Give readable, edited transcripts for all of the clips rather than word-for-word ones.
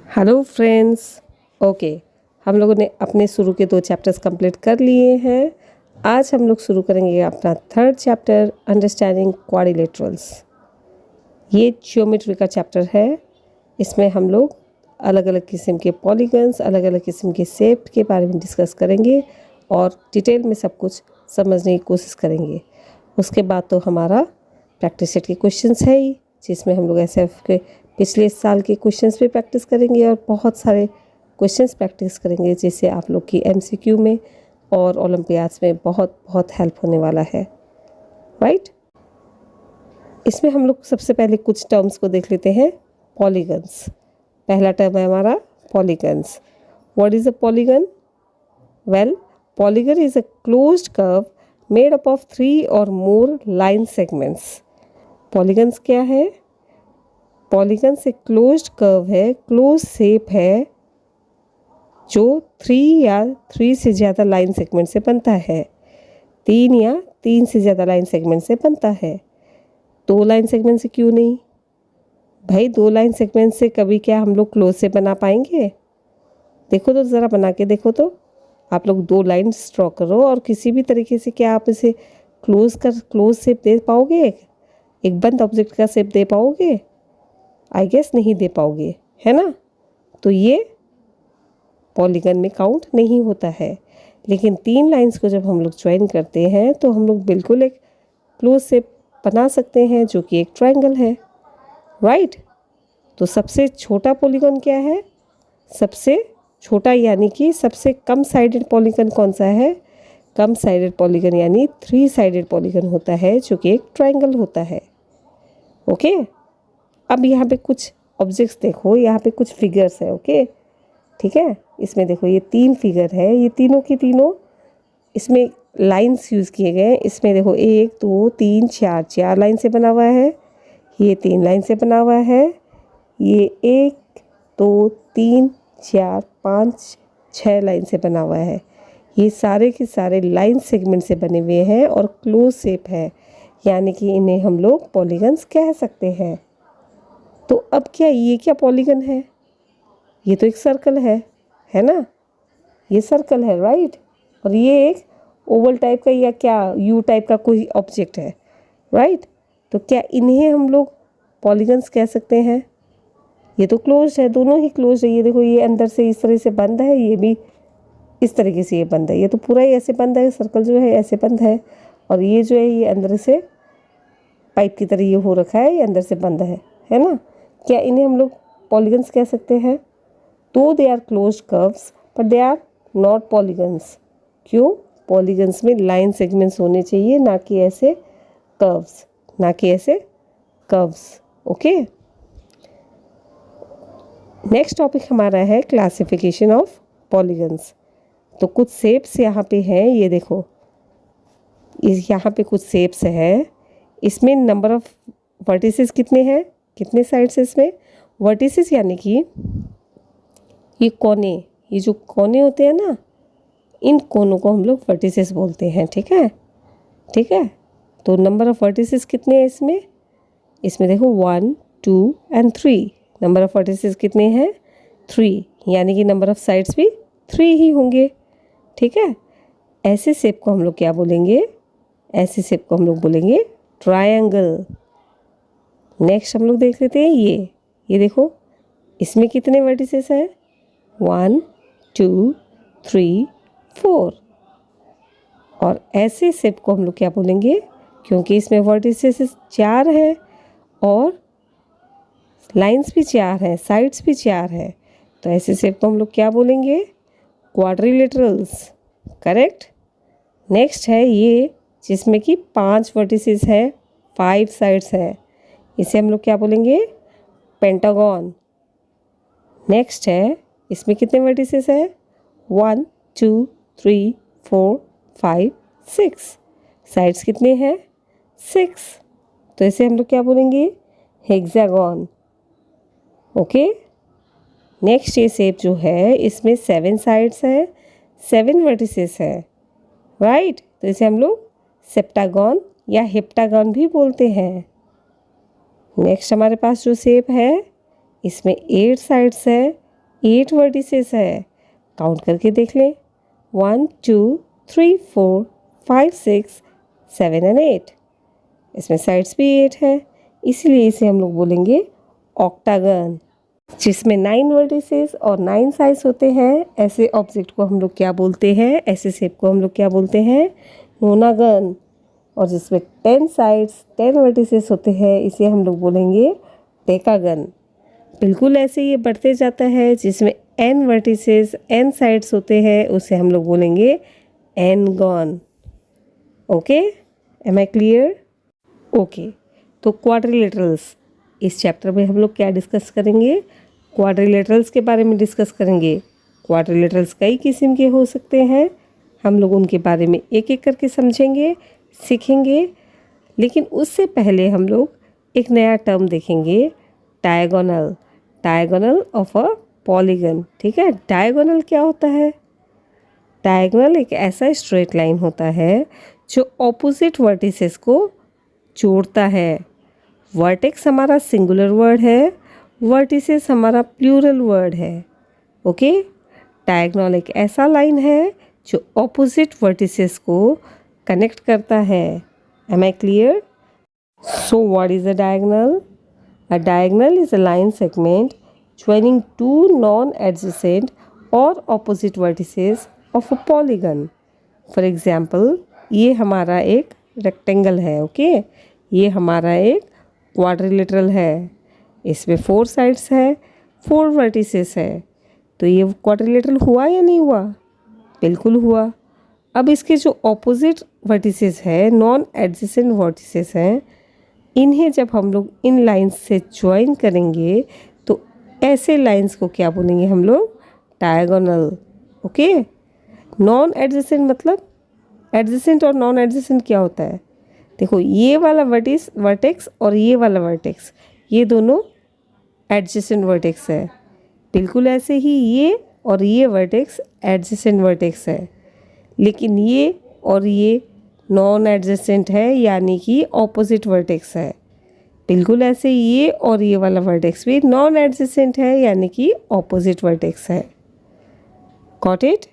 Hello friends. Okay, हम लोगों ने अपने शुरू के 2 चैप्टर्स कंप्लीट कर लिए हैं। आज हम लोग शुरू करेंगे अपना 3rd चैप्टर, अंडरस्टैंडिंग क्वाड्रिलेटरल्स। ये ज्योमेट्री का चैप्टर है। इसमें हम लोग अलग अलग किस्म के पॉलीगन्स, अलग अलग किस्म के शेप के बारे में डिस्कस करेंगे और डिटेल में सब कुछ समझने की कोशिश करेंगे। उसके बाद तो हमारा प्रैक्टिस सेट के क्वेश्चंस है ही, जिसमें हम लोग एसएफ के पिछले साल के क्वेश्चंस भी प्रैक्टिस करेंगे और बहुत सारे क्वेश्चंस प्रैक्टिस करेंगे, जिससे आप लोग की एमसीक्यू में और ओलंपियाड्स में बहुत बहुत हेल्प होने वाला है, राइट। इसमें हम लोग सबसे पहले कुछ टर्म्स को देख लेते हैं। पॉलीगन्स, पहला टर्म है हमारा polygons. What is a polygon? Well, polygon is a closed curve made up of 3 or more line segments. polygons क्या है? polygons एक closed curve है, closed shape है, जो 3 या 3 से ज़्यादा लाइन सेगमेंट से बनता है। 3 या 3 से ज़्यादा लाइन सेगमेंट से बनता है। 2 लाइन सेगमेंट से क्यों नहीं भाई? 2 लाइन सेगमेंट से कभी क्या हम लोग क्लोज से बना पाएंगे? देखो तो ज़रा, बना के देखो तो। आप लोग 2 लाइन ड्रॉ करो और किसी भी तरीके से क्या आप इसे क्लोज शेप दे पाओगे? एक बंद ऑब्जेक्ट का शेप दे पाओगे? आई गेस नहीं दे पाओगे, है ना। तो ये पॉलीगन में काउंट नहीं होता है। लेकिन 3 लाइंस को जब हम लोग ज्वाइन करते हैं तो हम लोग बिल्कुल एक क्लोज शेप बना सकते हैं, जो कि एक ट्रायंगल है, राइट। तो सबसे छोटा पॉलीगन क्या है? सबसे छोटा यानी कि सबसे कम साइडेड पॉलीगन कौन सा है? कम साइडेड पॉलीगन यानी 3 साइडेड पॉलीगन होता है, जो कि एक ट्रायंगल होता है। ओके, अब यहाँ पे कुछ ऑब्जेक्ट्स देखो, यहाँ पे कुछ फिगर्स है। ओके, ठीक है। इसमें देखो, ये 3 फिगर है, ये तीनों की तीनों इसमें लाइंस यूज़ किए गए हैं। इसमें देखो 1 2 3 4 लाइन से बना हुआ है, ये 3 लाइन से बना हुआ है, ये 1 2 3 4 5 6 लाइन से बना हुआ है। ये सारे के सारे लाइन सेगमेंट से बने हुए हैं और क्लोज शेप है, यानी कि इन्हें हम लोग पॉलीगन्स कह सकते हैं। तो अब क्या ये क्या पॉलीगन है? ये तो एक सर्कल है ना। ये सर्कल है, राइट। और ये एक ओवल टाइप का या क्या यू टाइप का कोई ऑब्जेक्ट है, राइट। तो क्या इन्हें हम लोग पॉलीगन्स कह सकते हैं? ये तो क्लोज है, दोनों ही क्लोज है। ये देखो, ये अंदर से इस तरह से बंद है, ये भी इस तरीके से ये बंद है। ये तो पूरा ही ऐसे बंद है, सर्कल जो है ऐसे बंद है, और ये जो है ये अंदर से पाइप की तरह ये हो रखा है, ये अंदर से बंद है ना। क्या इन्हें हम लोग पॉलीगन्स कह सकते हैं? तो they are closed curves but they are not polygons. क्यों? पॉलीगन्स में लाइन सेगमेंट्स होने चाहिए, ना कि ऐसे कर्व्स, ना कि ऐसे कर्व्स। ओके, नेक्स्ट टॉपिक हमारा है क्लासिफिकेशन ऑफ पॉलीगन्स। तो कुछ शेप्स यहाँ पे हैं, ये देखो, यहाँ पे कुछ शेप्स हैं। इसमें नंबर ऑफ वर्टिसेस कितने हैं, कितने साइड्स है इसमें? वर्टिसेस यानी कि ये कोने, ये जो कोने होते हैं ना, इन कोनों को हम लोग वर्टिसेस बोलते हैं, ठीक है, ठीक है। तो नंबर ऑफ वर्टिसेस कितने हैं इसमें? इसमें देखो 1 2 एंड 3। नंबर ऑफ वर्टिसेस कितने हैं? 3, यानी कि नंबर ऑफ साइड्स भी 3 ही होंगे, ठीक है। ऐसे शेप को हम लोग क्या बोलेंगे? ऐसे शेप को हम लोग बोलेंगे ट्रायंगल। नेक्स्ट हम लोग देख लेते हैं ये देखो, इसमें कितने वर्टिसेस हैं? 1 2 3 4। और ऐसे शेप को हम लोग क्या बोलेंगे? क्योंकि इसमें वर्टिसेस 4 है और लाइंस भी 4 हैं, साइड्स भी 4 है, तो ऐसे शेप को हम लोग क्या बोलेंगे? Quadrilaterals, correct. नेक्स्ट है ये, जिसमें कि 5 वर्टिसेस हैं, 5 साइड्स हैं, इसे हम लोग क्या बोलेंगे? पेंटागन। नेक्स्ट है, इसमें कितने वर्टिसेस हैं? 1 2 3 4 5 6। साइड्स कितने हैं? 6, तो इसे हम लोग क्या बोलेंगे? हेक्सागन। ओके, नेक्स्ट ये शेप जो है, इसमें 7 साइड्स हैं, 7 वर्टिसेस हैं, राइट। तो इसे हम लोग सेप्टागन या हेप्टागन भी बोलते हैं। नेक्स्ट हमारे पास जो शेप है, इसमें 8 साइड्स है, 8 वर्टिसेस है। काउंट करके देख लें, 1 2 3 4 5 6 7 एंड 8। इसमें साइड्स भी 8 है, इसलिए इसे हम लोग बोलेंगे ऑक्टागन। जिसमें 9 वर्टिसेस और 9 साइड्स होते हैं, ऐसे ऑब्जेक्ट को हम लोग क्या बोलते हैं, ऐसे शेप को हम लोग क्या बोलते हैं, नोनागन। और जिसमें 10 साइड्स 10 वर्टिसेस होते हैं, इसे हम लोग बोलेंगे डेकागन। बिल्कुल ऐसे ये बढ़ते जाता है, जिसमें n वर्टिसेस n साइड्स होते हैं, उसे हम लोग बोलेंगे n-gon. Okay, am I clear? Okay, तो क्वाड्रिलेटरल्स, इस चैप्टर में हम लोग क्या डिस्कस करेंगे, क्वाड्रिलेटरल्स के बारे में डिस्कस करेंगे। क्वाड्रिलेटरल्स कई किस्म के हो सकते हैं, हम लोग उनके बारे में एक एक करके समझेंगे, सीखेंगे। लेकिन उससे पहले हम लोग एक नया टर्म देखेंगे, diagonal. Diagonal of a polygon. ठीक है, डायगोनल क्या होता है? डायगोनल एक ऐसा स्ट्रेट लाइन होता है जो ऑपोजिट वर्टिसेस को जोड़ता है। वर्टेक्स हमारा सिंगुलर वर्ड है, वर्टिसेस हमारा प्लूरल वर्ड है। ओके, डायगोनल एक ऐसा लाइन है जो ऑपोजिट वर्टिसेस को कनेक्ट करता है। Am I clear? So what is a diagonal? A diagonal is a line segment joining two non-adjacent or opposite vertices of a polygon. For example, ये हमारा एक रेक्टेंगल है। ओके, ये हमारा एक क्वाड्रिलेटरल है, इसमें 4 साइड्स है, 4 वर्टिसेस है। तो ये क्वाड्रिलेटरल हुआ या नहीं हुआ? बिल्कुल हुआ। अब इसके जो ऑपोजिट वर्टिसेस है, नॉन एडजेसेंट वर्टिसेस हैं, इन्हें जब हम लोग इन लाइंस से ज्वाइन करेंगे तो ऐसे लाइंस को क्या बोलेंगे हम लोग? डायगोनल। ओके, नॉन एडजेसेंट मतलब एडजेसेंट और नॉन एडजेसेंट क्या होता है? देखो, ये वाला वर्टेक्स और ये वाला वर्टेक्स, ये दोनों एडजेसेंट वर्टेक्स है। बिल्कुल ऐसे ही ये और ये वर्टेक्स एडजेसेंट वर्टेक्स है, लेकिन ये और ये नॉन एडजेसेंट है, यानी कि ऑपोजिट वर्टेक्स है। बिल्कुल ऐसे ये और ये वाला वर्टेक्स भी नॉन एडजेसेंट है, यानी कि ऑपोजिट वर्टेक्स है। Got it?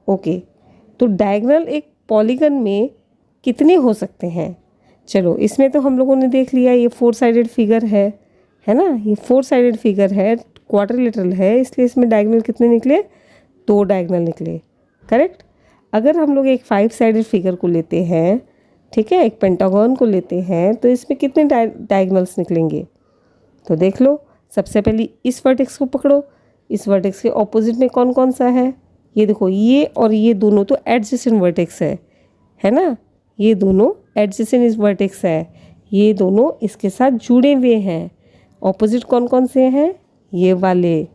ओके, तो डायगोनल एक पॉलीगन में कितने हो सकते हैं? चलो, इसमें तो हम लोगों ने देख लिया, ये 4 साइडेड फिगर है ना, ये 4 साइडेड फिगर है, क्वाड्रिलेटरल है, इसलिए इसमें डायगोनल कितने निकले? 2 डायगोनल निकले। करेक्ट। अगर हम लोग एक 5 साइडेड फिगर को लेते हैं, ठीक है, एक पेंटागन को लेते हैं, तो इसमें कितने डायगोनल्स निकलेंगे? तो देख लो, सबसे पहले इस वर्टेक्स को पकड़ो, इस वर्टेक्स के ऑपोजिट में कौन कौन सा है? ये देखो, ये और ये दोनों तो एडजेसेंट वर्टेक्स है ना, ये दोनों एडजेसेंट इस वर्टेक्स है, ये दोनों इसके साथ जुड़े हुए हैं। ऑपोजिट कौन कौन से हैं? ये वाले।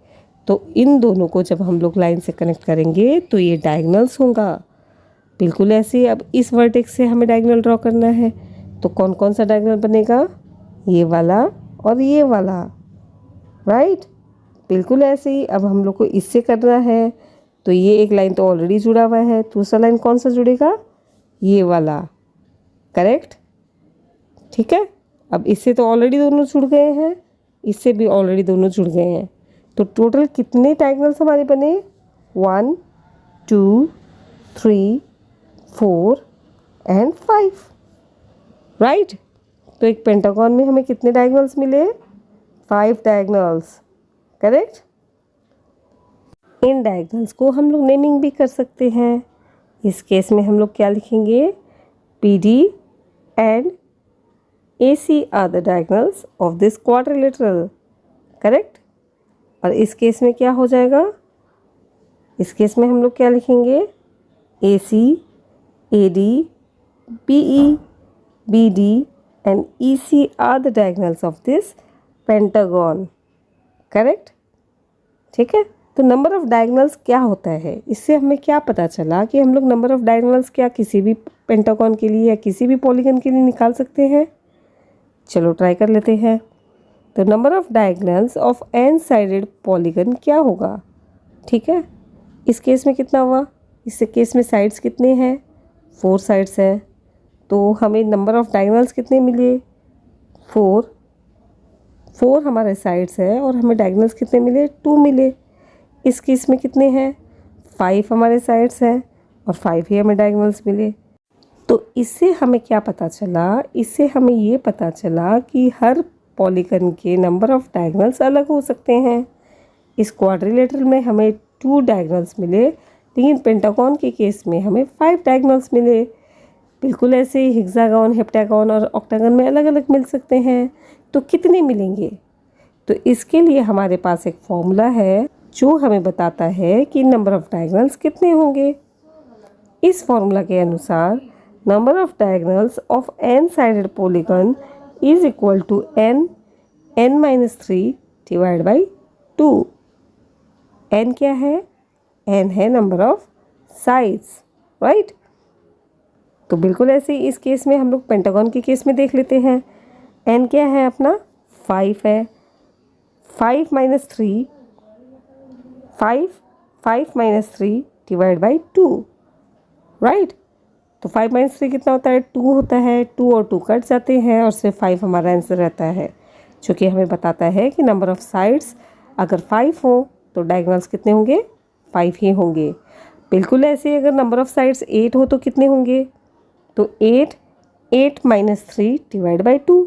तो इन दोनों को जब हम लोग लाइन से कनेक्ट करेंगे तो ये डायगोनल्स होगा। बिल्कुल ऐसे। अब इस वर्टेक्स से हमें डायगोनल ड्रॉ करना है, तो कौन कौन सा डायगोनल बनेगा? ये वाला और ये वाला, राइट। बिल्कुल ऐसे ही अब हम लोग को इससे करना है, तो ये एक लाइन तो ऑलरेडी जुड़ा हुआ है, दूसरा लाइन कौन सा जुड़ेगा? ये वाला। करेक्ट, ठीक है। अब इससे तो ऑलरेडी दोनों जुड़ गए हैं, इससे भी ऑलरेडी दोनों जुड़ गए हैं, तो टोटल कितने डायगोनल्स हमारे बने? 1 2 3 4 एंड 5, राइट। तो एक पेंटागन में हमें कितने डायगोनल्स मिले? 5 डायगोनल्स। करेक्ट। इन डायगोनल्स को हम लोग नेमिंग भी कर सकते हैं। इस केस में हम लोग क्या लिखेंगे? PD and AC are the diagonals of this quadrilateral. Correct. और इस केस में क्या हो जाएगा? इस केस में हम लोग क्या लिखेंगे? AC, AD, BE, BD and EC are the diagonals of this pentagon. Correct, ठीक है। तो नंबर ऑफ डायगोनल्स क्या होता है? इससे हमें क्या पता चला कि हम लोग नंबर ऑफ डायगोनल्स क्या किसी भी पेंटागन के लिए या किसी भी पॉलीगन के लिए निकाल सकते हैं? चलो ट्राई कर लेते हैं। तो number of diagonals of n sided polygon क्या होगा? ठीक है, इस केस में कितना हुआ? इस केस में साइड्स कितने हैं? 4 साइड्स हैं, तो हमें नंबर ऑफ डायगोनल्स कितने मिले? 4 हमारे साइड्स है और हमें डायगोनल्स कितने मिले? 2 मिले। इस केस में कितने हैं, 5 हमारे साइड्स हैं और 5 ही हमें डायगोनल्स मिले। तो इससे हमें क्या पता चला, इससे हमें ये पता चला कि हर पॉलीगन के नंबर ऑफ डायगोनल्स अलग हो सकते हैं। इस क्वाड्रिलेटरल में हमें 2 डायगोनल्स मिले, लेकिन पेंटागन के केस में हमें 5 डायगोनल्स मिले। बिल्कुल ऐसे ही हेक्सागन, हेप्टागन और ऑक्टागन में अलग अलग मिल सकते हैं। तो कितने मिलेंगे? तो इसके लिए हमारे पास एक फॉर्मूला है जो हमें बताता है कि नंबर ऑफ डायगोनल्स कितने होंगे। इस फॉर्मूला के अनुसार number of diagonals of n sided polygon is equal to n-3 divide by 2। n क्या है? n है नंबर ऑफ साइड्स, राइट। तो बिल्कुल ऐसे ही इस केस में हम लोग पेंटागन के केस में देख लेते हैं। n क्या है अपना? 5 है। 5 माइनस 3 डिवाइड बाई 2, राइट। तो 5 माइनस 3 कितना होता है? 2 होता है। 2 और 2 कट जाते हैं और सिर्फ 5 हमारा आंसर रहता है, जो कि हमें बताता है कि नंबर ऑफ साइड्स अगर 5 हो तो डायगोनल्स कितने होंगे? 5 ही होंगे। बिल्कुल ऐसे ही अगर नंबर ऑफ साइड्स 8 हो तो कितने होंगे? तो 8 माइनस 3 डिवाइड बाई 2,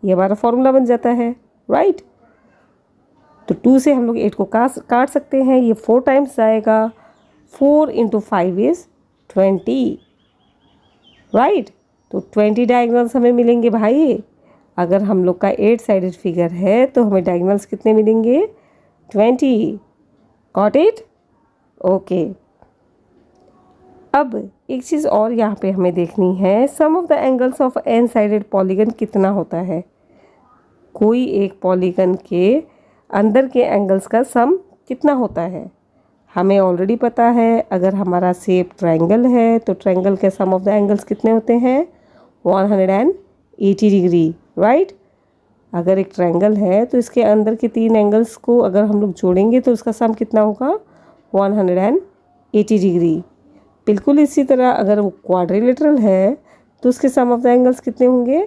ये हमारा फॉर्मूला बन जाता है, राइट। तो 2 से हम लोग 8 को काट सकते हैं, ये 4 टाइम्स जाएगा। 4 इंटू 5 इज़ 20, राइट। तो 20 डायगोनल्स हमें मिलेंगे भाई। अगर हम लोग का 8 साइडेड फिगर है तो हमें डायगोनल्स कितने मिलेंगे? 20। Got it? ओके। अब एक चीज़ और यहाँ पे हमें देखनी है, sum of the angles of n sided polygon कितना होता है। कोई एक पॉलीगन के अंदर के एंगल्स का सम कितना होता है हमें ऑलरेडी पता है। अगर हमारा शेप ट्रायंगल है तो ट्रायंगल के सम ऑफ द एंगल्स कितने होते हैं? 180 डिग्री, राइट। अगर एक ट्रायंगल है तो इसके अंदर के 3 एंगल्स को अगर हम लोग जोड़ेंगे तो उसका सम कितना होगा? 180 डिग्री। बिल्कुल इसी तरह अगर वो क्वाड्रिलेटरल है तो उसके सम ऑफ द एंगल्स कितने होंगे?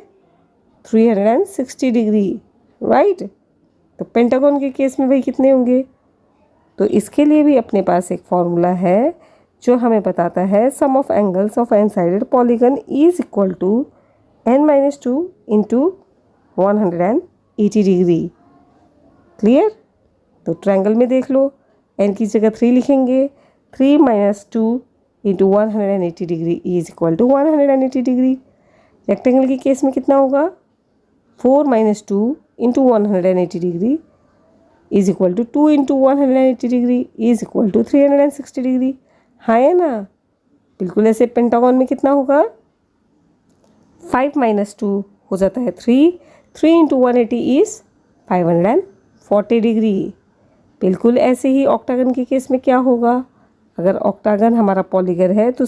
360 डिग्री, राइट। तो पेंटागन के केस में भाई कितने होंगे? तो इसके लिए भी अपने पास एक फॉर्मूला है जो हमें बताता है sum of angles of n sided polygon is equal to n-2 into 180 degree. Clear? तो ट्रायंगल में देख लो, n की जगह 3 लिखेंगे। 3 minus 2 into 180 degree is equal to 180 degree. Rectangle के केस में कितना होगा? 4 minus 2 into 180 degree is equal to 2 into 180 degree is equal to 360 degree. हाँ है ना? बिल्कुल ऐसे पेंटागन में कितना होगा? 5 माइनस 2 हो जाता है 3 इंटू 180 इज 540 डिग्री। बिल्कुल ऐसे ही ऑक्टागन के केस में क्या होगा? अगर ऑक्टागन हमारा पॉलीगन है तो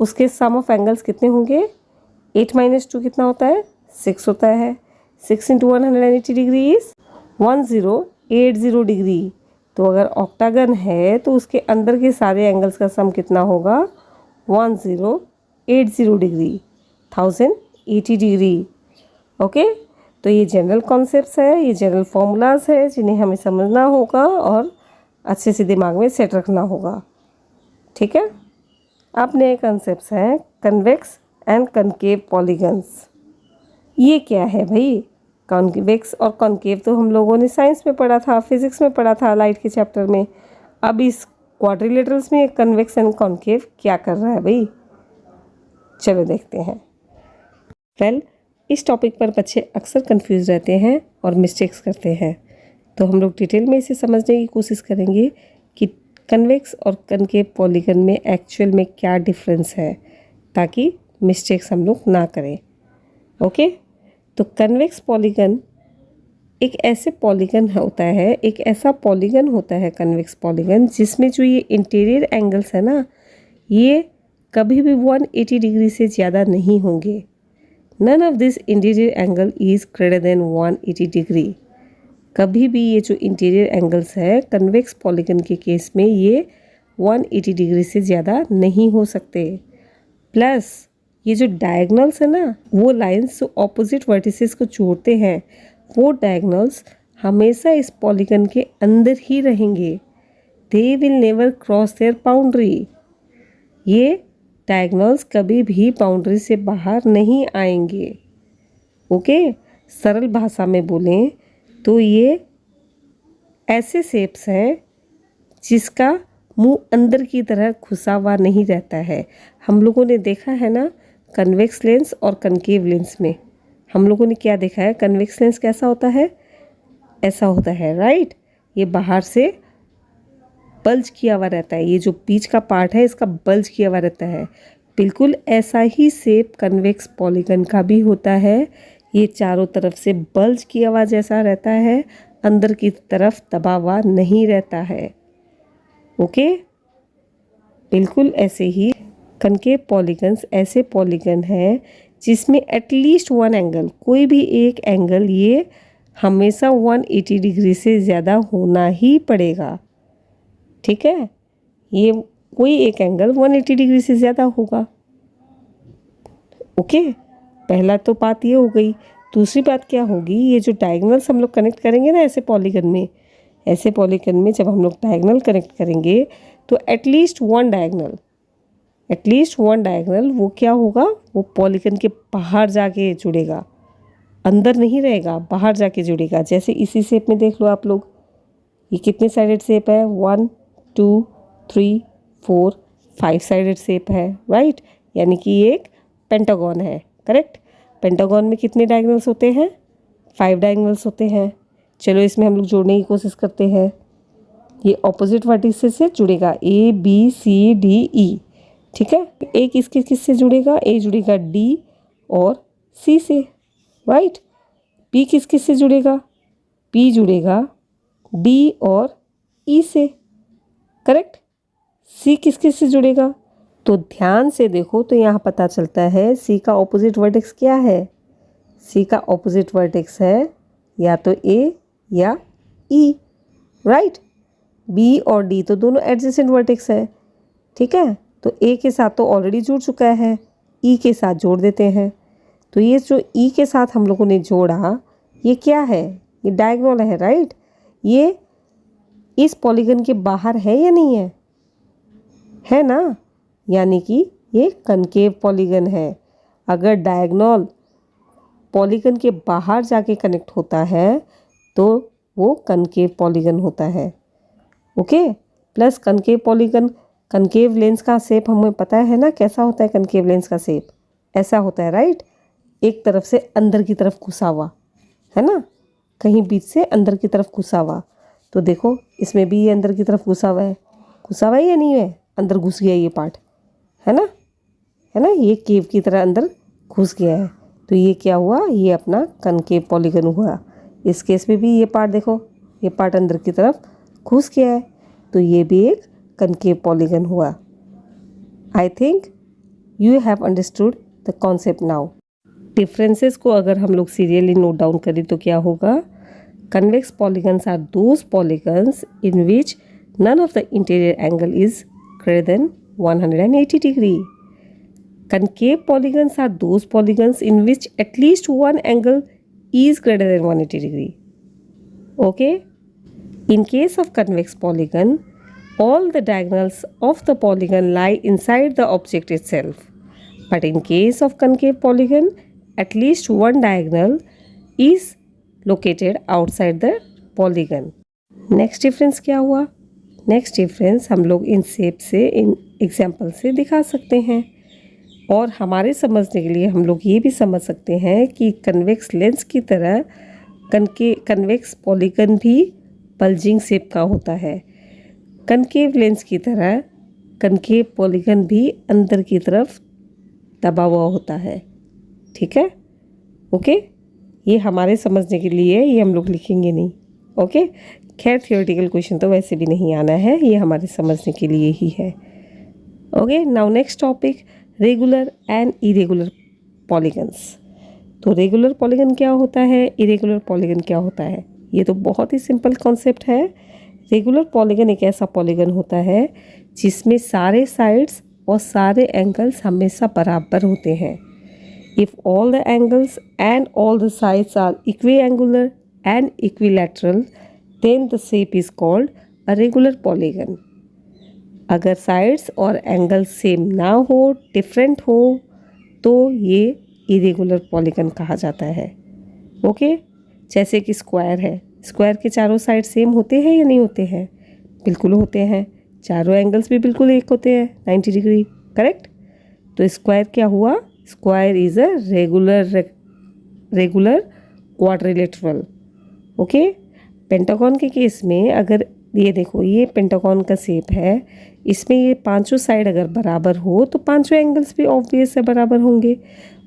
उसके सम ऑफ एंगल्स कितने होंगे? 8 माइनस 2 कितना होता है? 6 होता है। 6 इंटू 180 डिग्री इज 1080 डिग्री। तो अगर ऑक्टागन है तो उसके अंदर के सारे एंगल्स का सम कितना होगा? 1080 डिग्री, 1080 डिग्री। ओके। तो ये जनरल कॉन्सेप्ट्स है, ये जनरल फॉर्मूलाज है जिन्हें हमें समझना होगा और अच्छे से दिमाग में सेट रखना होगा, ठीक है। अब नए कॉन्सेप्ट्स हैं कन्वेक्स एंड कनकेव पॉलीगन्स। ये क्या है भाई? कॉन्वेक्स और कॉन्केव तो हम लोगों ने साइंस में पढ़ा था, फिजिक्स में पढ़ा था, लाइट के चैप्टर में। अब इस क्वाड्रिलेटरल्स में कन्वेक्स एंड कॉन्केव क्या कर रहा है भाई? चलो देखते हैं। वेल, इस टॉपिक पर बच्चे अक्सर कंफ्यूज रहते हैं और मिस्टेक्स करते हैं, तो हम लोग डिटेल में इसे समझने की कोशिश करेंगे कि कन्वेक्स और कनकेव पॉलीगन में एक्चुअल में क्या डिफरेंस है, ताकि मिस्टेक्स हम लोग ना करें। ओके। तो कन्वेक्स पॉलीगन एक ऐसे पॉलीगन होता है, एक ऐसा पॉलीगन होता है कन्वेक्स पॉलीगन जिसमें जो ये इंटीरियर एंगल्स है ना, ये कभी भी 180 डिग्री से ज़्यादा नहीं होंगे। None of this interior angle is greater than 180 degree. कभी भी ये जो इंटीरियर एंगल्स है कन्वेक्स पॉलीगन के केस में ये 180 डिग्री से ज़्यादा नहीं हो सकते। प्लस ये जो डायगोनल्स है ना, वो लाइंस जो ऑपोजिट वर्टिसेस को जोड़ते हैं, वो डायगोनल्स हमेशा इस पॉलीगन के अंदर ही रहेंगे। They will never cross their boundary. ये डायगोनल्स कभी भी बाउंड्री से बाहर नहीं आएंगे। ओके, सरल भाषा में बोलें तो ये ऐसे शेप्स हैं जिसका मुंह अंदर की तरह घुसा हुआ नहीं रहता है। हम लोगों ने देखा है ना कन्वेक्स लेंस और कनकेव लेंस में, हम लोगों ने क्या देखा है, कन्वेक्स लेंस कैसा होता है, ऐसा होता है, राइट। ये बाहर से बल्ज किया हुआ रहता है, ये जो बीच का पार्ट है इसका बल्ज किया हुआ रहता है। बिल्कुल ऐसा ही शेप कन्वेक्स पॉलीगन का भी होता है। ये चारों तरफ से बल्ज किया हुआ जैसा रहता है, अंदर की तरफ दबा हुआ नहीं रहता है। ओके, बिल्कुल ऐसे ही कनकेव पॉलीगन्स ऐसे पॉलीगन हैं जिसमें एटलीस्ट वन एंगल, कोई भी एक एंगल ये हमेशा 180 डिग्री से ज़्यादा होना ही पड़ेगा। ठीक है, ये कोई एक एंगल 180 डिग्री से ज़्यादा होगा। ओके, पहला तो बात ये हो गई। दूसरी बात क्या होगी, ये जो डायगोनल्स हम लोग कनेक्ट करेंगे ना ऐसे पॉलीगन में, ऐसे पॉलीगन में जब हम लोग डायगोनल कनेक्ट करेंगे तो एटलीस्ट वन डायगोनल वो क्या होगा, वो पॉलीगन के बाहर जाके जुड़ेगा, अंदर नहीं रहेगा, बाहर जाके जुड़ेगा। जैसे इसी शेप में देख लो आप लोग, ये कितने साइडेड शेप है, 1 2 3 4 5 साइडेड शेप है, राइट। यानी कि ये एक पेंटागन है, करेक्ट। पेंटागन में कितने डायगोनल्स होते हैं, 5 डायगोनल्स होते हैं। चलो इसमें हम लोग जोड़ने की कोशिश करते हैं। ये ऑपोजिट वर्टिसेस से जुड़ेगा, A B C D E, ठीक है। एक इसके किससे जुड़ेगा, ए जुड़ेगा डी और सी से, राइट। पी किस से जुड़ेगा, पी जुड़ेगा डी और ई से, करेक्ट। सी किस से जुड़ेगा, तो ध्यान से देखो तो यहाँ पता चलता है सी का ऑपोजिट वर्टेक्स क्या है। सी का ऑपोजिट वर्टेक्स है या तो ए या ई, राइट। बी और डी तो दोनों एडजेसेंट वर्टेक्स है, ठीक है। तो ए के साथ तो ऑलरेडी जुड़ चुका है, ई के साथ जोड़ देते हैं। तो ये जो ई के साथ हम लोगों ने जोड़ा, ये क्या है, ये डायगोनल है, राइट। ये इस पॉलीगन के बाहर है या नहीं है, है ना। यानी कि ये कनकेव पॉलीगन है। अगर डायगोनल पॉलीगन के बाहर जाके कनेक्ट होता है तो वो कनकेव पॉलीगन होता है। Okay, plus concave polygon, concave lens का शेप हमें पता है ना कैसा होता है। कनकेव लेंस का शेप ऐसा होता है, राइट। एक तरफ से अंदर की तरफ घुसा हुआ है ना, कहीं बीच से अंदर की तरफ घुसा हुआ। तो देखो इसमें भी ये अंदर की तरफ घुसा हुआ है या नहीं है, अंदर घुस गया ये पार्ट, है ना, ये केव की तरह अंदर घुस गया है। तो ये क्या हुआ, ये अपना कनकेव पॉलीगन हुआ। इस केस में भी ये पार्ट देखो, ये पार्ट अंदर की तरफ घुस गया है, तो ये भी एक कनकेव पॉलीगन हुआ। I think you have understood the concept now. Differences को अगर हम लोग सीरियली नोट डाउन करें तो क्या होगा, convex polygons are those polygons in which none of the interior angle is greater than 180 degree. Concave polygons are those polygons in which at least one angle is greater than 180 degree. Okay? In case of convex polygon, all the diagonals of the polygon lie inside the object itself. But in case of concave polygon, at least one diagonal is located outside the polygon. Next difference क्या हुआ? Next difference हम लोग in shape से, in example से दिखा सकते हैं। और हमारे समझने के लिए हम लोग ये भी समझ सकते हैं कि कन्वेक्स लेंस की तरह कन्वेक्स पॉलीगन भी बल्जिंग शेप का होता है। कनकेव लेंस की तरह कनकेव पॉलीगन भी अंदर की तरफ दबा हुआ होता है, ठीक है। ओके, ये हमारे समझने के लिए, ये हम लोग लिखेंगे नहीं। ओके, खैर थियोरेटिकल क्वेश्चन तो वैसे भी नहीं आना है, ये हमारे समझने के लिए ही है। Okay, now next topic, regular and irregular polygons. तो रेगुलर पॉलीगन क्या होता है, इरेगुलर पॉलीगन क्या होता है, ये तो बहुत ही सिंपल कॉन्सेप्ट है। रेगुलर पॉलीगन एक ऐसा पॉलीगन होता है जिसमें सारे साइड्स और सारे एंगल्स हमेशा बराबर होते हैं। If all the angles and all the sides are equiangular and equilateral, then the shape is called a regular polygon. अगर साइड्स और एंगल सेम ना हो, डिफरेंट हो, तो ये इरेगुलर पॉलीगन कहा जाता है. ओके, जैसे कि स्क्वायर है. स्क्वायर के चारों साइड सेम होते हैं या नहीं होते हैं? बिल्कुल होते हैं. चारों एंगल्स भी बिल्कुल एक होते हैं, 90 डिग्री. करेक्ट. तो स्क्वायर क्या हुआ? Square is a regular quadrilateral. Okay. Pentagon के केस में अगर ये देखो, ये पेंटागन का शेप है, इसमें ये पांचों साइड अगर बराबर हो तो पांचों एंगल्स भी ऑब्वियस है बराबर होंगे.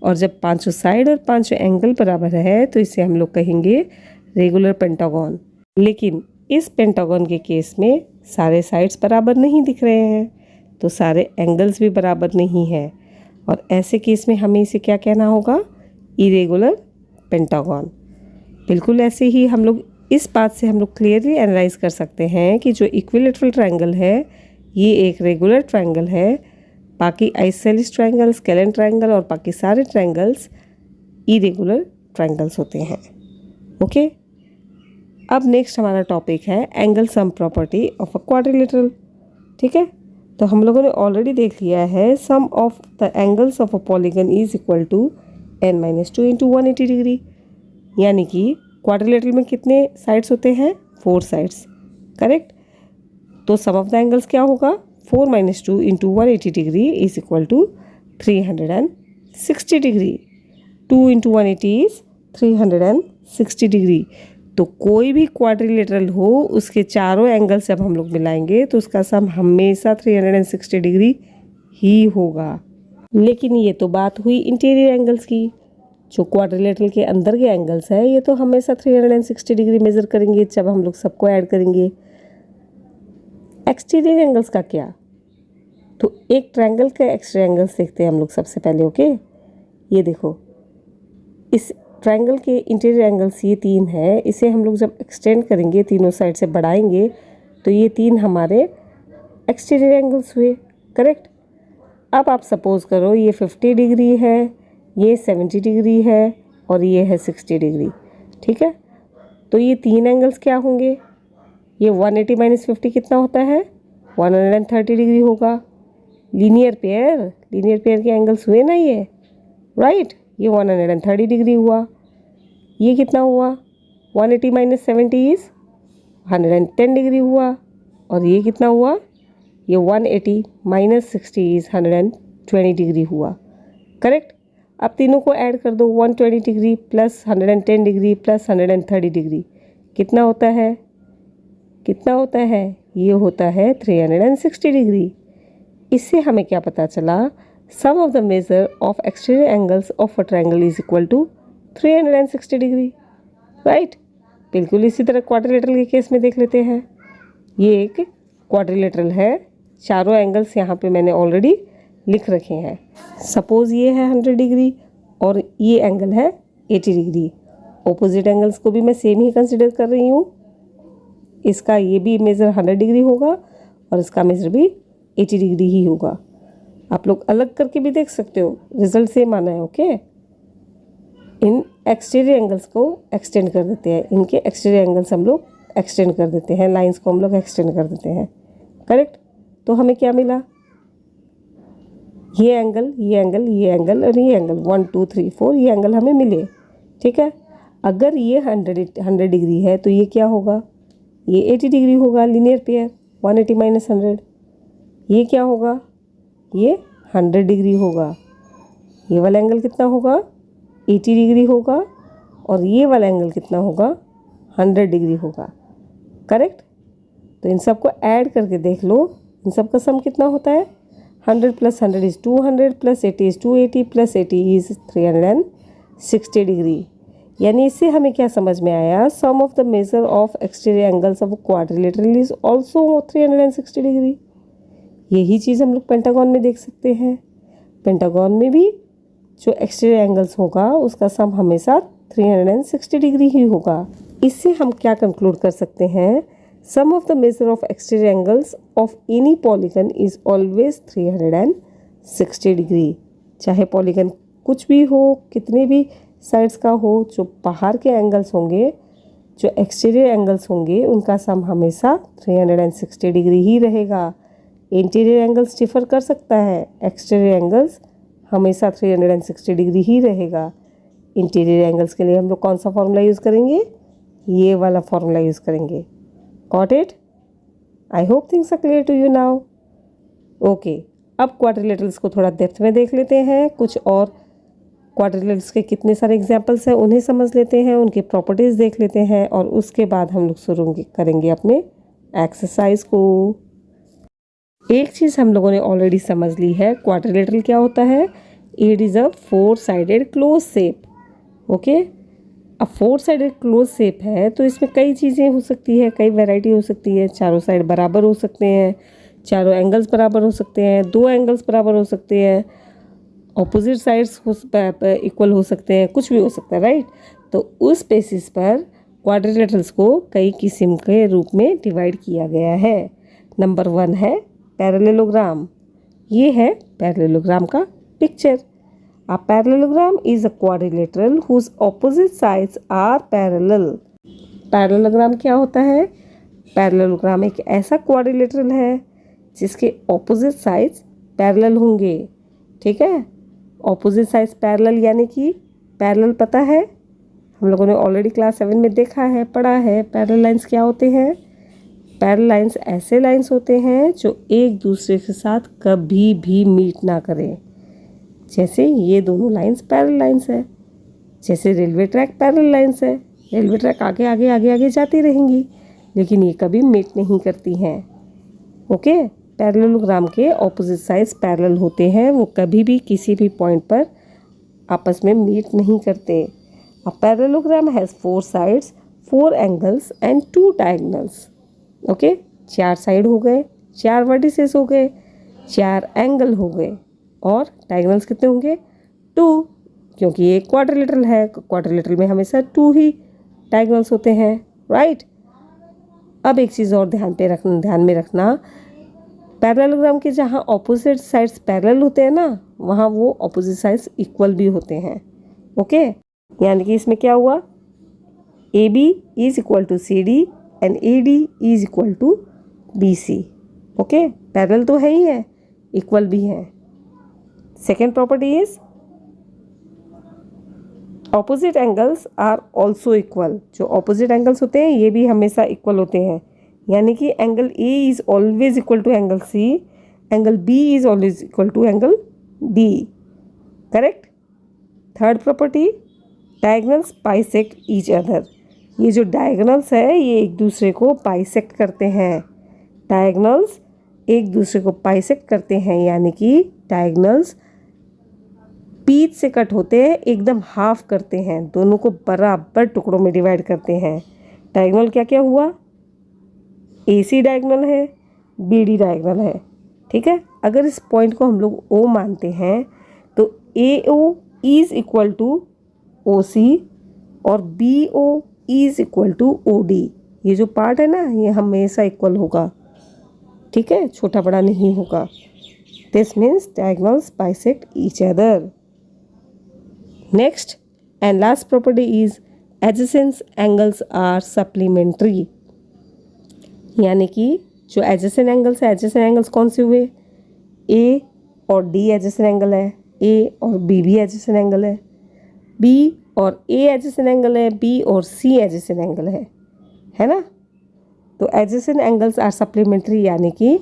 और जब पांचों साइड और पांचों एंगल बराबर है तो इसे हम लोग कहेंगे रेगुलर पेंटागन. लेकिन इस पेंटागन के केस में सारे साइड्स बराबर नहीं दिख रहे हैं, तो सारे एंगल्स भी बराबर नहीं है, और ऐसे केस में हमें इसे क्या कहना होगा? Irregular pentagon. बिल्कुल ऐसे ही हम लोग इस बात से हम लोग क्लियरली एनालाइज कर सकते हैं कि जो इक्विलेटरल ट्रायंगल है ये एक रेगुलर ट्रायंगल है, बाकी आइसोसेलेस ट्रायंगल, स्केलेन ट्रायंगल और बाकी सारे ट्रायंगल्स इरेगुलर ट्रायंगल्स होते हैं. ओके. अब नेक्स्ट हमारा टॉपिक है angle sum property of a quadrilateral. ठीक है. तो हम लोगों ने ऑलरेडी देख लिया है sum of the angles of a polygon is equal to n-2 into 180 degree. यानी कि क्वाड्रिलेटरल में कितने साइड्स होते हैं? 4 साइड्स. करेक्ट. तो सम ऑफ द एंगल्स क्या होगा? 4-2 into 180 degree is equal to 360 degree. 2 into 180 is 360 degree. तो कोई भी क्वाड्रिलेटरल हो उसके चारों एंगल्स जब हम लोग मिलाएंगे तो उसका सम हमेशा 360 डिग्री ही होगा. लेकिन ये तो बात हुई इंटीरियर एंगल्स की. जो क्वाड्रिलेटरल के अंदर के एंगल्स हैं ये तो हमेशा 360 डिग्री मेज़र करेंगे जब हम लोग सबको ऐड करेंगे. एक्सटीरियर एंगल्स का क्या? तो एक ट्रायंगल के एक्सटीरियर एंगल्स देखते हैं हम लोग सबसे पहले. ओके. ये देखो, इस ट्रायंगल के इंटीरियर एंगल्स ये 3 है. इसे हम लोग जब एक्सटेंड करेंगे, तीनों साइड से बढ़ाएंगे, तो ये 3 हमारे एक्सटीरियर एंगल्स हुए. करेक्ट. अब आप सपोज करो ये 50 डिग्री है, ये 70 डिग्री है और ये है 60 डिग्री. ठीक है. तो ये 3 एंगल्स क्या होंगे? ये 180 माइनस 50 कितना होता है? 130 डिग्री होगा. लीनियर पेयर के एंगल्स हुए ना ये. राइट. ये 130 डिग्री हुआ. ये कितना हुआ? 180 माइनस 70 इज 110 डिग्री हुआ. और ये कितना हुआ? ये 180 माइनस 60 इज 120 डिग्री हुआ. करेक्ट. अब तीनों को ऐड कर दो. 120 degree plus 110 degree plus 130 degree कितना होता है? कितना होता है? ये होता है 360 डिग्री. इससे हमें क्या पता चला? Sum of the measure of exterior angles of a triangle is equal to 360 degree. Right. बिल्कुल इसी तरह क्वाड्रिलेटरल के केस में देख लेते हैं. ये एक क्वाड्रिलेटरल है. चारों एंगल्स यहाँ पे मैंने ऑलरेडी लिख रखे हैं. सपोज़ ये है 100 डिग्री और ये एंगल है 80 डिग्री. ऑपोजिट एंगल्स को भी मैं सेम ही कंसिडर कर रही हूँ. इसका ये भी मेज़र 100 डिग्री होगा और इसका मेज़र भी 80 डिग्री ही होगा. आप लोग अलग करके भी देख सकते हो, रिजल्ट सेम आना है. ओके. इन एक्सटीरियर एंगल्स को एक्सटेंड कर देते हैं. इनके एक्सटीरियर एंगल्स हम लोग एक्सटेंड कर देते हैं. लाइंस को हम लोग एक्सटेंड कर देते हैं. करेक्ट. तो हमें क्या मिला? ये एंगल, ये एंगल, ये एंगल और ये एंगल 1 2 3 4 ये एंगल हमें मिले. ठीक है. अगर ये 100 डिग्री है तो ये क्या होगा? ये 80 डिग्री होगा. Linear pair 180 minus 100. ये क्या होगा? ये 100 डिग्री होगा. ये वाला एंगल कितना होगा? 80 डिग्री होगा. और ये वाला एंगल कितना होगा? 100 डिग्री होगा. करेक्ट. तो इन सबको ऐड करके देख लो, इन सब का सम कितना होता है? 100 plus 100 is 200 plus 80 is 280 plus 80 is 360 degree. यानी इससे हमें क्या समझ में आया? Sum of the measure of exterior angles of quadrilateral is also 360 degree. यही चीज़ हम लोग पेंटागन में देख सकते हैं. पेंटागन में भी जो एक्सटीरियर एंगल्स होगा उसका सम हमेशा 360 डिग्री ही होगा. इससे हम क्या कंक्लूड कर सकते हैं? Sum of the measure of exterior angles of any polygon is always 360 degree. चाहे पॉलीगन कुछ भी हो, कितने भी साइड्स का हो, जो बाहर के एंगल्स होंगे जो एक्सटीरियर एंगल्स होंगे उनका सम हमेशा 360 डिग्री ही रहेगा। इंटीरियर एंगल्स डिफर कर सकता है, एक्सटीरियर एंगल्स हमेशा 360 डिग्री ही रहेगा। इंटीरियर एंगल्स के लिए हम लोग कौन सा फॉर्मूला यूज़ करेंगे? ये वाला फॉर्मूला यूज़ करेंगे। Got it? I hope things are clear to you now. Okay, अब क्वाड्रिलेटरल्स को थोड़ा डेप्थ में देख लेते हैं। कुछ और क्वाड्रिलेटरल्स के कितने सारे एग्जाम्पल्स हैं उन्हें समझ लेते हैं, उनकी प्रॉपर्टीज़ देख लेते हैं और उसके बाद हम लोग शुरू करेंगे अपने एक्सरसाइज को। एक चीज़ हम लोगों ने ऑलरेडी समझ ली है, क्वाड्रिलेटरल क्या होता है? It is a 4 sided close shape. Okay, अब 4 साइडेड क्लोज शेप है तो इसमें कई चीज़ें हो सकती है, कई वैरायटी हो सकती है। चारों साइड बराबर हो सकते हैं, चारों एंगल्स बराबर हो सकते हैं, 2 एंगल्स बराबर हो सकते हैं, ऑपोजिट साइड्स इक्वल हो सकते हैं, कुछ भी हो सकता है, राइट। तो उस बेसिस पर क्वाड्रिलेटरल्स को कई किस्म के रूप में डिवाइड किया गया है। नंबर 1 है पैरेललोग्राम। ये है पैरेललोग्राम का picture. A parallelogram is a quadrilateral whose opposite sides are parallel. Parallelogram क्या होता है? पैरेललोग्राम एक ऐसा क्वाड्रिलेटरल है जिसके ऑपोजिट साइड्स पैरेलल होंगे। ठीक है, ऑपोजिट साइड्स पैरेलल यानी कि पैरेलल पता है, हम लोगों ने ऑलरेडी क्लास 7 में देखा है, पढ़ा है। पैरेलल लाइंस क्या होते हैं? पैरेलल लाइंस ऐसे लाइंस होते हैं जो एक दूसरे के साथ कभी भी मीट ना करें। जैसे ये दोनों लाइंस पैरेलल लाइंस है, जैसे रेलवे ट्रैक पैरेलल लाइंस है। रेलवे ट्रैक आगे आगे आगे आगे जाती रहेंगी लेकिन ये कभी मीट नहीं करती हैं। ओके, पैरेललोग्राम के ऑपोजिट साइड्स पैरेलल होते हैं, वो कभी भी किसी भी पॉइंट पर आपस में मीट नहीं करते। A parallelogram has 4 sides, 4 angles and 2 diagonals. Okay, 4 side हो गए, 4 वर्टिसेस हो गए, 4 एंगल हो गए और डायगोनल्स कितने होंगे? 2, क्योंकि ये क्वाड्रिलेटरल है, क्वाड्रिलेटरल में हमेशा 2 ही डायगोनल्स होते हैं, राइट। अब एक चीज़ और ध्यान में रखना, पैरेललोग्राम के जहाँ ऑपोजिट साइड्स पैरेलल होते हैं ना, वहाँ वो ऑपोजिट साइड्स इक्वल भी होते हैं। ओके, यानी कि इसमें क्या हुआ? AB is equal to CD and AD is equal to BC। ओके, पैरेलल तो है ही है, इक्वल भी है। Second property is opposite angles are also equal. जो ऑपोजिट एंगल्स होते हैं ये भी हमेशा इक्वल होते हैं, यानी कि angle A is always equal to angle C, angle B is always equal to angle D। Correct. Third property, diagonals bisect each other. ये जो डायगोनल्स है ये एक दूसरे को बाइसेक्ट करते हैं। डायगोनल्स एक दूसरे को बाइसेक्ट करते हैं, यानी कि डायगोनल्स बीच से कट होते हैं, एकदम हाफ करते हैं, दोनों को बराबर टुकड़ों में डिवाइड करते हैं। डायगोनल क्या क्या हुआ? AC डायगोनल है, BD डायगोनल है। ठीक है, अगर इस पॉइंट को हम लोग O मानते हैं तो AO is equal to OC और BO is equal to OD। ये जो पार्ट है ना ये हमेशा इक्वल होगा, ठीक है, छोटा बड़ा नहीं होगा। This means diagonals bisect each other. Next and last property is adjacent angles are supplementary. यानी कि जो एडजेसेंट एंगल्स है, एडजेसेंट एंगल्स कौन से हुए? A और D एडजेसेंट एंगल है, A और B भी एडजेसेंट एंगल है, B और A एडजेसेंट एंगल है, B और C एडजेसेंट एंगल है ना। तो एडजेसेंट एंगल्स आर सप्लीमेंट्री, यानी कि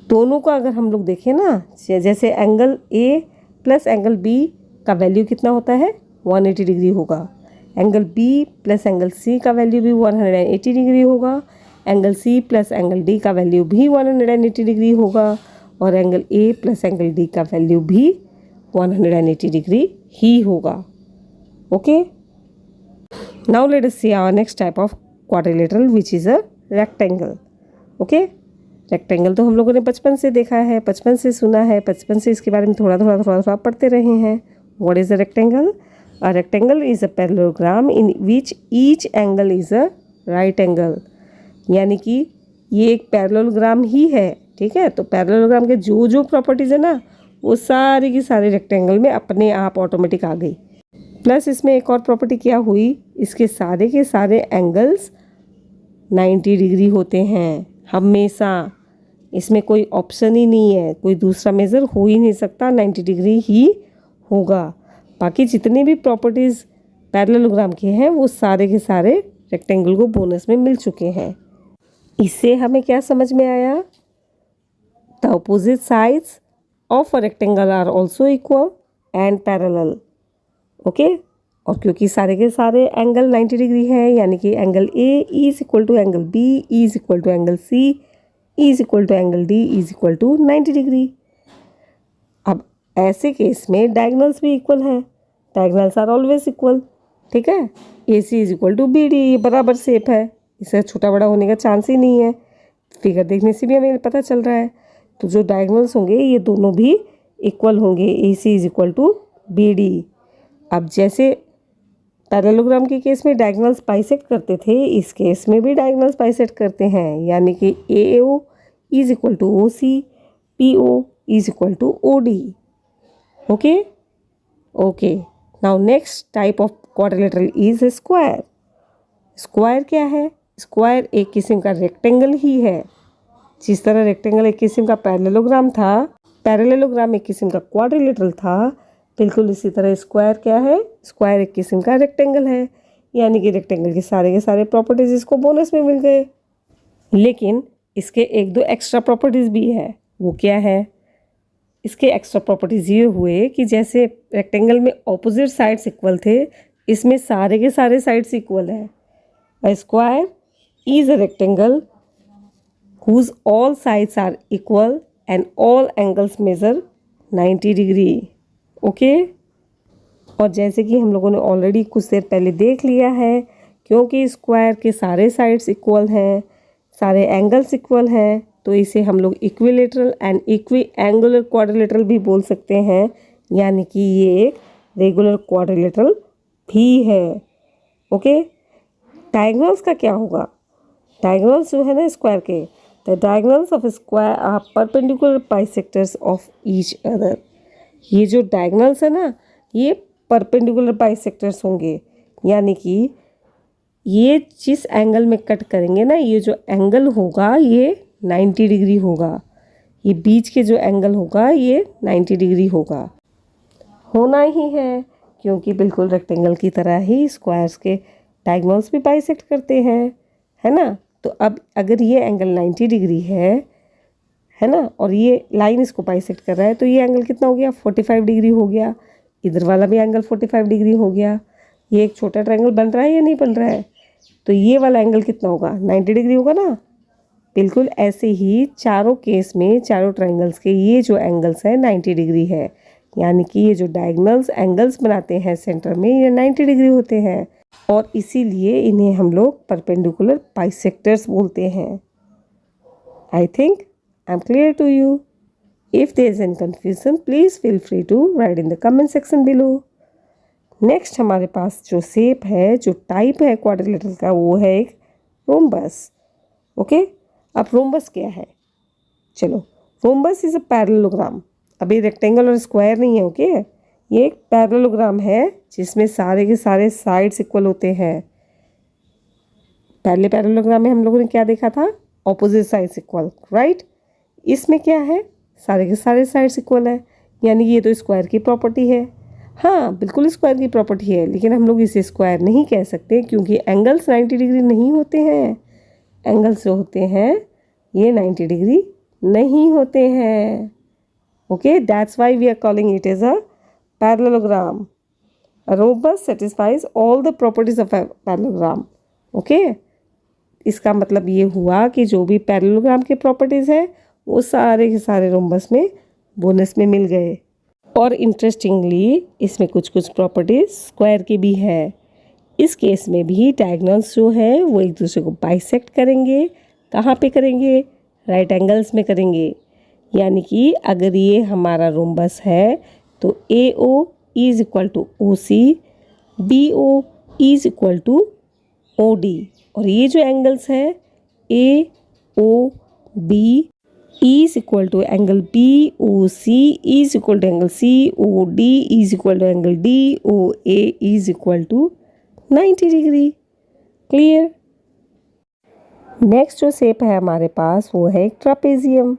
दोनों का अगर हम लोग देखें ना, जैसे angle A plus angle B का वैल्यू कितना होता है? 180 डिग्री होगा। Angle B plus angle C का वैल्यू भी 180 डिग्री होगा। Angle C plus angle D का वैल्यू भी 180 डिग्री होगा और angle A plus angle D का वैल्यू भी 180 डिग्री ही होगा। Okay, now let us see our next type of quadrilateral which is a rectangle. Okay, rectangle तो हम लोगों ने बचपन से देखा है, बचपन से सुना है, बचपन से इसके बारे में थोड़ा थोड़ा पढ़ते रहे हैं। What is a rectangle? A rectangle is a parallelogram in which each angle is a right angle। यानी कि ये एक पैरेललोग्राम ही है, ठीक है। तो पैरेललोग्राम के जो प्रॉपर्टीज़ है ना वो सारी की सारी रेक्टेंगल में अपने आप ऑटोमेटिक आ गई। प्लस इसमें एक और प्रॉपर्टी क्या हुई, इसके सारे के सारे एंगल्स 90 डिग्री होते हैं हमेशा। इसमें कोई ऑप्शन ही नहीं है, कोई दूसरा मेज़र हो ही नहीं सकता, 90 डिग्री ही होगा। बाकी जितने भी प्रॉपर्टीज़ पैरेललोग्राम के हैं वो सारे के सारे रेक्टेंगल को बोनस में मिल चुके हैं। इससे हमें क्या समझ में आया, the opposite sides of a rectangle are also equal and parallel. Okay, और क्योंकि सारे के सारे एंगल 90 डिग्री है, यानी कि angle A is equal to angle B is equal to angle C is equal to angle D is equal to 90 degree. अब ऐसे केस में डायगोनल्स भी इक्वल है, डायगोनल्स आर ऑलवेज इक्वल। ठीक है, A C is equal to B D, ये बराबर shape है, इससे छोटा बड़ा होने का चांस ही नहीं है। फिगर देखने से भी हमें पता चल रहा है। तो जो डायगोनल्स होंगे ये दोनों भी इक्वल होंगे, A C is equal to B D. अब जैसे पैरेललोग्राम के केस में डायगोनल्स बाइसेक्ट करते थे, इस केस में भी डायगोनल्स बाइसेक्ट करते हैं, यानी कि A O is equal to O C, P O is equal to O D. Okay okay, now next type of quadrilateral is square. Square क्या है, स्क्वायर एक किस्म का रेक्टेंगल ही है। जिस तरह रेक्टेंगल एक किस्म का पैरेललोग्राम था, पैरेललोग्राम एक किस्म का क्वाड्रिलेटरल था, बिल्कुल इसी तरह स्क्वायर क्या है, स्क्वायर एक किस्म का रेक्टेंगल है, यानी कि रेक्टेंगल के सारे प्रॉपर्टीज इसको बोनस में मिल गए। लेकिन इसके एक दो एक्स्ट्रा प्रॉपर्टीज़ भी है। वो क्या है, इसके एक्स्ट्रा प्रॉपर्टीज़ ये हुए कि जैसे रेक्टेंगल में ऑपोजिट साइड्स इक्वल थे, इसमें सारे के सारे साइड्स इक्वल है। A square is a rectangle whose all sides are equal and all angles measure 90 degree. Okay, और जैसे कि हम लोगों ने ऑलरेडी कुछ देर पहले देख लिया है, क्योंकि स्क्वायर के सारे साइड्स इक्वल हैं, सारे एंगल्स इक्वल हैं, तो इसे हम लोग equilateral and equi angular quadrilateral भी बोल सकते हैं, यानी कि ये एक रेगुलर क्वाड्रिलेटरल भी है। ओके, डायगोनल्स का क्या होगा, डायगोनल्स जो है ना स्क्वायर के, the diagonals of square are perpendicular bisectors of each other. ये जो डायगोनल्स है ना, ये परपेंडिकुलर बाइसेक्टर्स होंगे, यानी कि ये जिस एंगल में कट करेंगे ना, ये जो एंगल होगा ये 90 डिग्री होगा, ये बीच के जो एंगल होगा ये 90 डिग्री होगा, होना ही है, क्योंकि बिल्कुल रेक्टेंगल की तरह ही स्क्वायर्स के डायगोनल्स भी बाइसेक्ट करते हैं, है ना। तो अब अगर ये एंगल 90 डिग्री है ना, और ये लाइन इसको बाइसेक्ट कर रहा है, तो ये एंगल कितना हो गया, 45 डिग्री हो गया। इधर वाला भी एंगल 45 डिग्री हो गया। ये एक छोटा ट्रायंगल बन रहा है या नहीं बन रहा है, तो ये वाला एंगल कितना होगा, 90 डिग्री होगा ना। बिल्कुल ऐसे ही चारों केस में, चारों ट्रायंगल्स के ये जो एंगल्स हैं 90 डिग्री है, यानी कि ये जो डायगोनल्स एंगल्स बनाते हैं सेंटर में, ये 90 डिग्री होते हैं, और इसीलिए इन्हें हम लोग परपेंडिकुलर बाइसेक्टर्स बोलते हैं। I think I am clear to you. If there is any confusion please feel free to write in the comment section below. Next हमारे पास जो शेप है, जो टाइप है क्वाड्रिलेटरल का, वो है एक रोम्बस। ओके, अब रोम्बस क्या है, चलो, रोम्बस इज अ पैरेललोग्राम। अभी रेक्टेंगल और स्क्वायर नहीं है। ओके, ये एक पैरेललोग्राम है जिसमें सारे के सारे साइड्स इक्वल होते हैं। पहले पैरेललोग्राम में हम लोगों ने क्या देखा था, ऑपोजिट साइड्स इक्वल, राइट। इसमें क्या है, सारे के सारे साइड्स इक्वल है, यानी ये तो स्क्वायर की प्रॉपर्टी है। हाँ, बिल्कुल स्क्वायर की प्रॉपर्टी है, लेकिन हम लोग इसे स्क्वायर नहीं कह सकते, क्योंकि एंगल्स 90 डिग्री नहीं होते हैं। एंगल्स जो होते हैं ये 90 डिग्री नहीं होते हैं। Okay, that's why we are calling it as a parallelogram. A rhombus satisfies all the properties of a parallelogram. Okay, इसका मतलब ये हुआ कि जो भी पैरेललोग्राम के प्रॉपर्टीज़ है वो सारे के सारे रोम्बस में बोनस में मिल गए। और इंटरेस्टिंगली इसमें कुछ कुछ प्रॉपर्टीज स्क्वायर की भी है। इस केस में भी डायगोनल्स जो है वो एक दूसरे को बाइसेक्ट करेंगे। कहाँ पे करेंगे, राइट एंगल्स में करेंगे। यानी कि अगर ये हमारा रोम्बस है तो AO is equal to OC, BO is equal to OD, और ये जो एंगल्स है AOB E is equal to angle BOC, E is equal to angle COD, E is equal to angle DOA, E is equal to 90 degree. Clear. Next जो shape है हमारे पास वो है एक trapezium.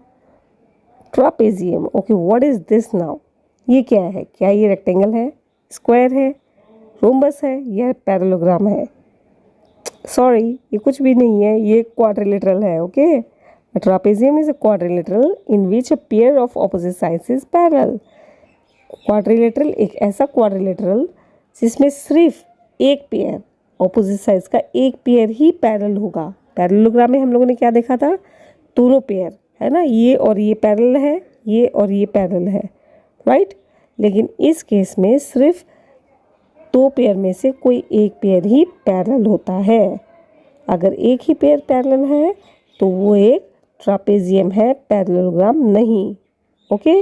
Trapezium, okay, what is this now? ये क्या है? क्या ये रेक्टेंगल है, स्क्वायर है, रोम्बस है या पैरेललोग्राम है? सॉरी, ये कुछ भी नहीं है, ये क्वाड्रिलेटरल है। Okay, a trapezium is a quadrilateral in which a pair of opposite sides is parallel. Quadrilateral एक ऐसा क्वाड्रिलेटरल जिसमें सिर्फ एक पेयर ऑपोजिट साइड्स का एक पेयर ही पैरेलल होगा। पैरेललोग्राम में हम लोगों ने क्या देखा था? दोनों पेयर है ना, ये और ये पैरेलल है, ये और ये पैरेलल है, राइट। लेकिन इस केस में सिर्फ दो पेयर में से कोई एक पेयर ही पैरेलल होता है। अगर एक ही पेयर पैरेलल है तो वो एक ट्रापेजियम है, पैरेललोग्राम नहीं। ओके,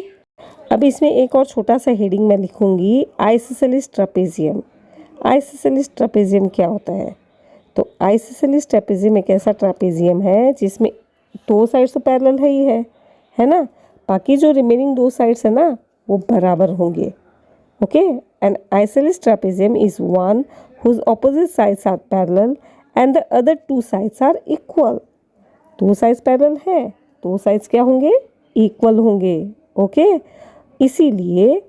अब इसमें एक और छोटा सा हेडिंग मैं लिखूंगी, आइसोसेलेस ट्रापेजियम। आइसोसेलेस ट्रापेजियम क्या होता है? तो आइसोसेलेस ट्रापेजियम एक ऐसा ट्रापेजियम है जिसमें दो साइड्स तो पैरेलल है ना, बाकी जो रिमेनिंग दो साइड्स है ना वो बराबर होंगे। Okay, an isosceles trapezium is one whose opposite sides are parallel and the other two sides are equal. दो साइड्स पैरेलल है, दो साइड्स क्या होंगे? इक्वल होंगे। ओके, इसीलिए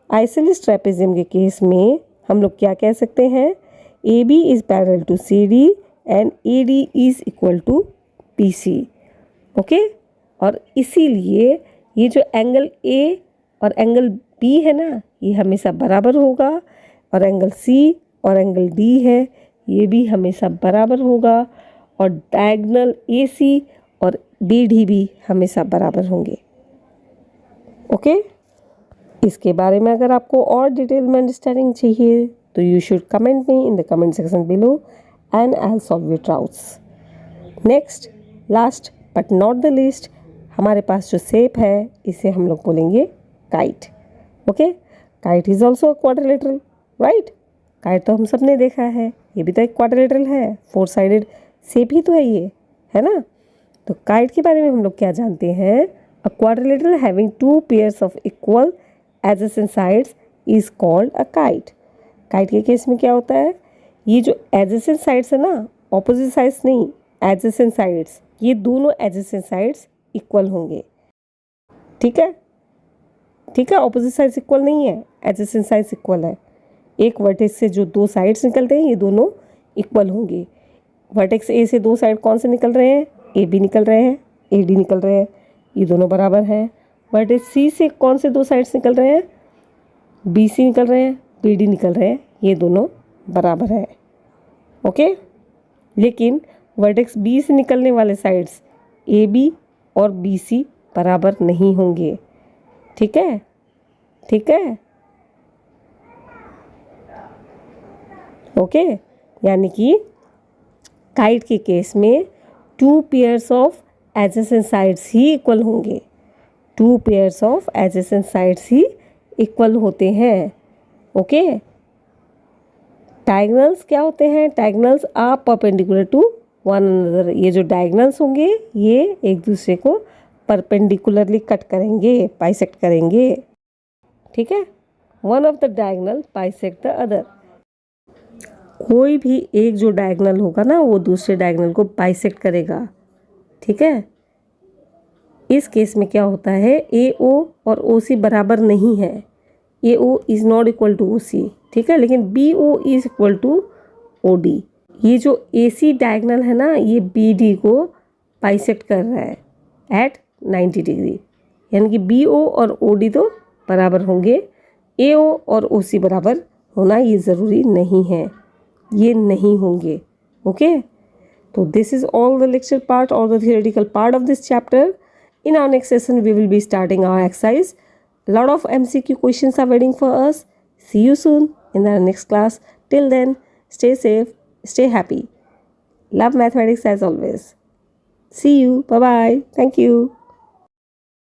आइसोसेलेस ट्रापेजियम के केस में हम लोग क्या कह सकते हैं? A B is parallel to C D and A D is equal to B C. Okay, और इसीलिए ये जो एंगल ए और एंगल बी है ना, ये हमेशा बराबर होगा, और एंगल सी और एंगल डी है ये भी हमेशा बराबर होगा, और डायगोनल ए सी और बी डी भी हमेशा बराबर होंगे। ओके, इसके बारे में अगर आपको और डिटेल में अंडरस्टैंडिंग चाहिए तो you should comment me in the comment section below and I will solve your doubts. Next, last but not the least, हमारे पास जो शेप है इसे हम लोग बोलेंगे kite. Okay, kite is also a quadrilateral, right. Kite तो हम सब ने देखा है, ये भी तो एक क्वाड्रिलेटरल है, 4 साइडेड शेप ही तो है ये, है ना। तो काइट के बारे में हम लोग क्या जानते हैं? अ quadrilateral having 2 pairs of equal adjacent sides is called a kite. Kite के केस में क्या होता है? ये जो एडजेसेंट साइड्स है ना, ऑपोजिट साइड्स नहीं, एडजेसेंट साइड्स, ये दोनों एडजेसेंट साइड्स इक्वल होंगे। ठीक है, ठीक है, ऑपोजिट साइड्स इक्वल नहीं है, एडजेसेंट साइड्स इक्वल है। एक वर्टेक्स से जो दो साइड्स निकलते हैं ये दोनों इक्वल होंगे। वर्टेक्स ए से दो साइड कौन से निकल रहे हैं? ए बी निकल रहे हैं, ए डी निकल रहे हैं, ये दोनों बराबर हैं। वर्टेक्स सी से कौन से दो साइड्स निकल रहे हैं? बी सी निकल रहे हैं, बी डी निकल रहे हैं, ये दोनों बराबर हैं। ओके, लेकिन वर्टेक्स बी से निकलने वाले साइड्स ए बी और बी सी बराबर नहीं होंगे। ठीक है, ठीक है, ओके, यानी कि काइट के केस में 2 पेयर्स ऑफ एडजेसेंट साइड्स ही इक्वल होंगे। 2 पेयर्स ऑफ एडजेसेंट साइड्स ही इक्वल होते हैं। ओके, डायगोनल्स क्या होते हैं? Diagonals are perpendicular to one another. ये जो डायगोनल्स होंगे ये एक दूसरे को परपेंडिकुलरली कट करेंगे, बाइसेक्ट करेंगे। ठीक है, one of the diagonal bisect the other. कोई भी एक जो डायगोनल होगा ना वो दूसरे डायगोनल को बाइसेक्ट करेगा। ठीक है, इस केस में क्या होता है? ए ओ और ओ सी बराबर नहीं है, A O is not equal to O C. ठीक है, लेकिन B O is equal to O D. ये जो ए सी डायगोनल है ना ये बी डी को बाइसेक्ट कर रहा है एट 90 डिग्री, यानी कि बी ओ और ओ डी तो बराबर होंगे, ए ओ और ओ सी बराबर होना ये ज़रूरी नहीं है, ये नहीं होंगे। ओके, तो this is all the lecture part और the theoretical part of this chapter. In our next session we will be starting our exercise. A lot of MCQ questions are waiting for us. See you soon in our next class. Till then, stay safe, stay happy. Love mathematics as always. See you. Bye bye. Thank you.